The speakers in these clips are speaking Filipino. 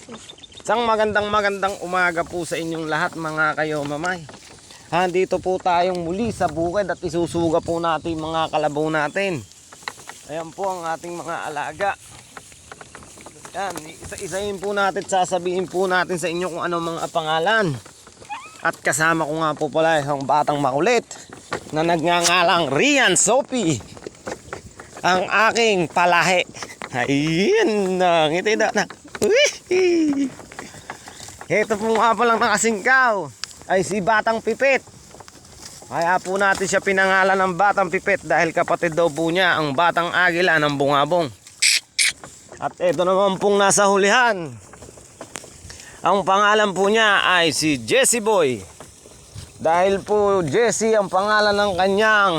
Isang magandang umaga po sa inyong lahat mga kayo mamay. Dito po tayong muli sa bukid at isusuga po natin mga kalabaw natin. Ayan po ang ating mga alaga. Yan, isa-isahin po natin, sasabihin po natin sa inyo kung ano mga pangalan. At kasama ko nga po pala ang batang makulit na nagngangalang Rian Sophie. Ang aking palahe. Ayan na, ngiti na. Ito po nga palang nakasingkaw ay si Batang Pipit. Kaya po natin siya pinangalan ng Batang Pipit dahil kapatid daw po niya ang Batang Agila ng Bungabong. At ito naman pong nasa hulihan. Ang pangalan po niya ay si Jessie Boy. Dahil po Jessie ang pangalan ng kanyang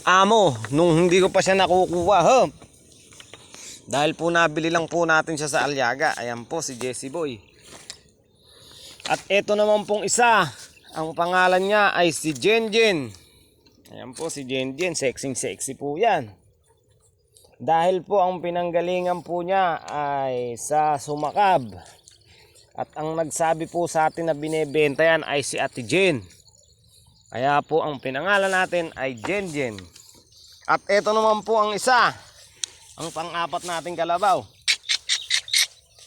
amo nung hindi ko pa siya nakukuha. Dahil po nabili lang po natin siya sa Aliaga. Ayan po si Jessie Boy. At ito naman pong isa, ang pangalan niya ay si Jenjen. Ayan po si Jenjen, sexy po yan. Dahil po ang pinanggalingan po niya ay sa Sumakab. At ang nagsabi po sa atin na binebenta yan ay si Ate Jen. Kaya po ang pinangalan natin ay Jenjen. At ito naman po ang isa, ang pang-apat nating kalabaw.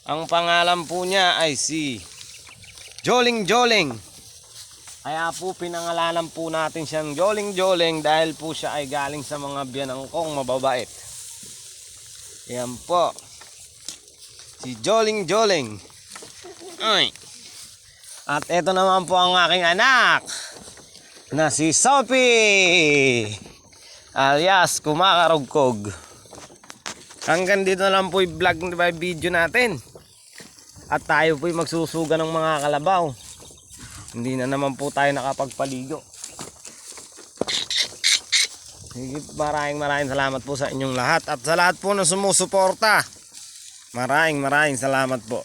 Ang pangalan po niya ay si Joling. Kaya po pinangalanan po natin siyang Joling dahil po siya ay galing sa mga biyanangkong mababait. Yan po. Si Joling. Ay. At ito naman po ang aking anak na si Sophie alias Kumakarugkog. Hanggang dito na lang po yung vlog na video natin. At tayo po magsusuga ng mga kalabaw. Hindi na naman po tayo nakapagpaligo. Maraming salamat po sa inyong lahat. At sa lahat po na sumusuporta, maraming salamat po.